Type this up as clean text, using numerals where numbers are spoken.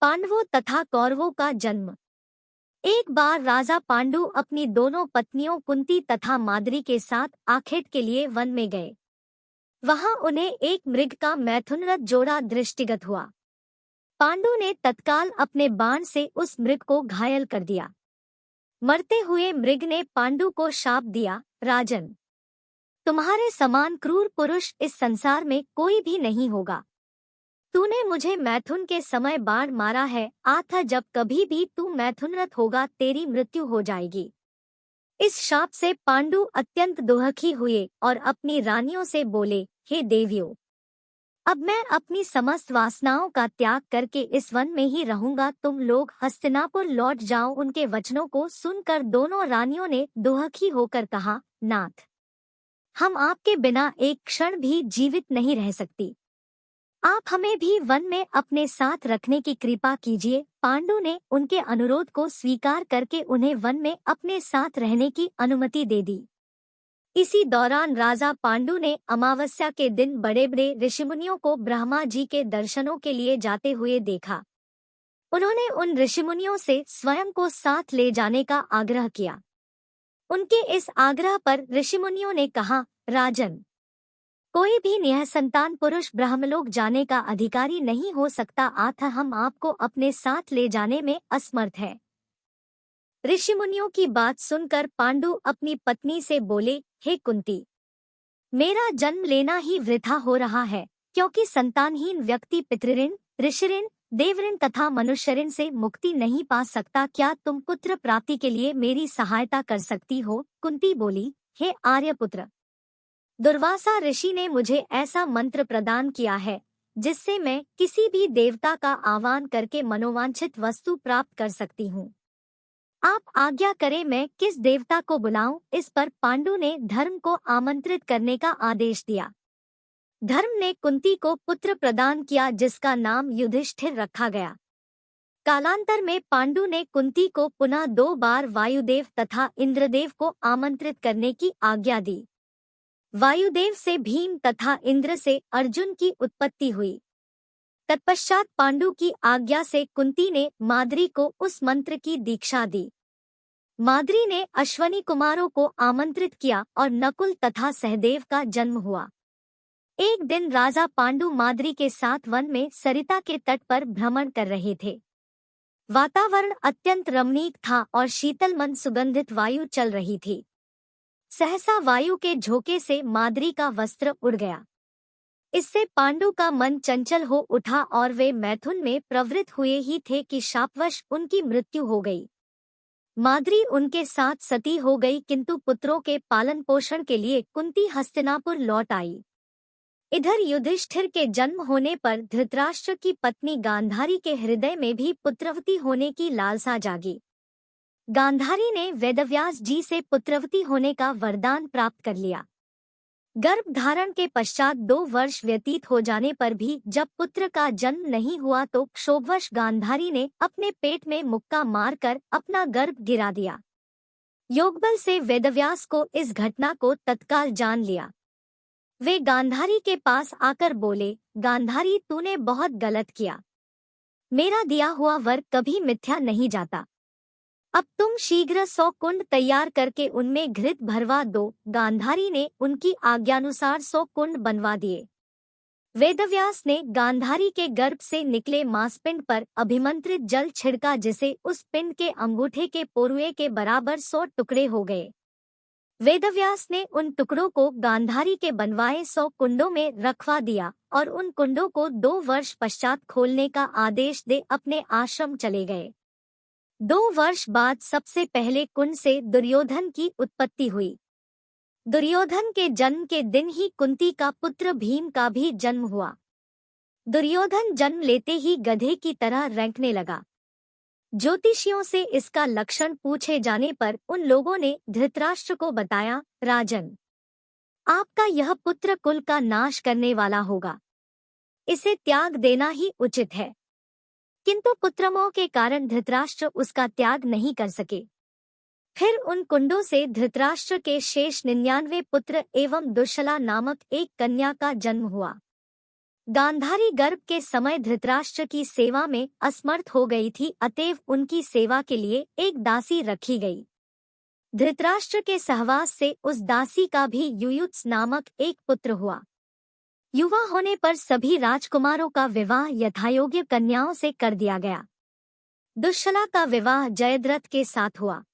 पांडवों तथा कौरवों का जन्म। एक बार राजा पांडु अपनी दोनों पत्नियों कुंती तथा माद्री के साथ आखेट के लिए वन में गए। वहां उन्हें एक मृग का मैथुनरत जोड़ा दृष्टिगत हुआ। पांडु ने तत्काल अपने बाण से उस मृग को घायल कर दिया। मरते हुए मृग ने पांडु को शाप दिया, राजन, तुम्हारे समान क्रूर पुरुष इस संसार में कोई भी नहीं होगा। तूने मुझे मैथुन के समय बाण मारा है, अतः जब कभी भी तू मैथुनरत होगा तेरी मृत्यु हो जाएगी। इस शाप से पांडु अत्यंत दुखी हुए और अपनी रानियों से बोले, हे देवियों, अब मैं अपनी समस्त वासनाओं का त्याग करके इस वन में ही रहूंगा। तुम लोग हस्तिनापुर लौट जाओ। उनके वचनों को सुनकर दोनों रानियों ने दुखी होकर कहा, नाथ, हम आपके बिना एक क्षण भी जीवित नहीं रह सकती। आप हमें भी वन में अपने साथ रखने की कृपा कीजिए। पांडु ने उनके अनुरोध को स्वीकार करके उन्हें वन में अपने साथ रहने की अनुमति दे दी। इसी दौरान राजा पांडु ने अमावस्या के दिन बड़े बड़े ऋषिमुनियों को ब्रह्मा जी के दर्शनों के लिए जाते हुए देखा। उन्होंने उन ऋषिमुनियों से स्वयं को साथ ले जाने का आग्रह किया। उनके इस आग्रह पर ऋषिमुनियों ने कहा, राजन, कोई भी निःसंतान पुरुष ब्रह्मलोक जाने का अधिकारी नहीं हो सकता, अतः हम आपको अपने साथ ले जाने में असमर्थ हैं। ऋषिमुनियों की बात सुनकर पांडु अपनी पत्नी से बोले, हे कुंती, मेरा जन्म लेना ही वृथा हो रहा है, क्योंकि संतानहीन व्यक्ति पितृऋण, ऋषिऋण, देवऋण तथा मनुष्यऋण से मुक्ति नहीं पा सकता। क्या तुम पुत्र प्राप्ति के लिए मेरी सहायता कर सकती हो? कुंती बोली, हे आर्यपुत्र, दुर्वासा ऋषि ने मुझे ऐसा मंत्र प्रदान किया है जिससे मैं किसी भी देवता का आह्वान करके मनोवांछित वस्तु प्राप्त कर सकती हूँ। आप आज्ञा करें मैं किस देवता को बुलाऊं? इस पर पांडु ने धर्म को आमंत्रित करने का आदेश दिया। धर्म ने कुंती को पुत्र प्रदान किया जिसका नाम युधिष्ठिर रखा गया। कालांतर में पांडु ने कुंती को पुनः 2 बार वायुदेव तथा इंद्रदेव को आमंत्रित करने की आज्ञा दी। वायुदेव से भीम तथा इंद्र से अर्जुन की उत्पत्ति हुई। तत्पश्चात पांडु की आज्ञा से कुंती ने माद्री को उस मंत्र की दीक्षा दी। माद्री ने अश्वनी कुमारों को आमंत्रित किया और नकुल तथा सहदेव का जन्म हुआ। एक दिन राजा पांडु माद्री के साथ वन में सरिता के तट पर भ्रमण कर रहे थे। वातावरण अत्यंत रमणीक था और शीतल मंद सुगंधित वायु चल रही थी। सहसा वायु के झोंके से माद्री का वस्त्र उड़ गया। इससे पांडु का मन चंचल हो उठा और वे मैथुन में प्रवृत्त हुए ही थे कि शापवश उनकी मृत्यु हो गई। माद्री उनके साथ सती हो गई, किंतु पुत्रों के पालन पोषण के लिए कुंती हस्तिनापुर लौट आई। इधर युधिष्ठिर के जन्म होने पर धृतराष्ट्र की पत्नी गांधारी के हृदय में भी पुत्रवती होने की लालसा जागी। गांधारी ने वेदव्यास जी से पुत्रवती होने का वरदान प्राप्त कर लिया। गर्भ धारण के पश्चात 2 वर्ष व्यतीत हो जाने पर भी जब पुत्र का जन्म नहीं हुआ तो क्षोभवश गांधारी ने अपने पेट में मुक्का मारकर अपना गर्भ गिरा दिया। योगबल से वेदव्यास को इस घटना को तत्काल जान लिया। वे गांधारी के पास आकर बोले, गांधारी, तूने बहुत गलत किया। मेरा दिया हुआ वर कभी मिथ्या नहीं जाता। अब तुम शीघ्र 100 कुंड तैयार करके उनमें घृत भरवा दो। गांधारी ने उनकी आज्ञानुसार 100 कुंड बनवा दिए। वेदव्यास ने गांधारी के गर्भ से निकले मांसपिंड पर अभिमंत्रित जल छिड़का, जिसे उस पिंड के अंगूठे के पोरुए के बराबर 100 टुकड़े हो गए। वेदव्यास ने उन टुकड़ों को गांधारी के बनवाए 100 कुंडों में रखवा दिया और उन कुंडों को 2 वर्ष पश्चात खोलने का आदेश दे अपने आश्रम चले गए। 2 वर्ष बाद सबसे पहले कुंड से दुर्योधन की उत्पत्ति हुई। दुर्योधन के जन्म के दिन ही कुंती का पुत्र भीम का भी जन्म हुआ। दुर्योधन जन्म लेते ही गधे की तरह रेंकने लगा। ज्योतिषियों से इसका लक्षण पूछे जाने पर उन लोगों ने धृतराष्ट्र को बताया, राजन, आपका यह पुत्र कुल का नाश करने वाला होगा। इसे त्याग देना ही उचित है। किंतु पुत्रमोह के कारण धृतराष्ट्र उसका त्याग नहीं कर सके। फिर उन कुंडों से धृतराष्ट्र के शेष 99 पुत्र एवं दुश्शला नामक एक कन्या का जन्म हुआ। गांधारी गर्भ के समय धृतराष्ट्र की सेवा में असमर्थ हो गई थी, अतएव उनकी सेवा के लिए एक दासी रखी गई। धृतराष्ट्र के सहवास से उस दासी का भी युयुत्स नामक एक पुत्र हुआ। युवा होने पर सभी राजकुमारों का विवाह यथायोग्य कन्याओं से कर दिया गया। दुश्शला का विवाह जयद्रथ के साथ हुआ।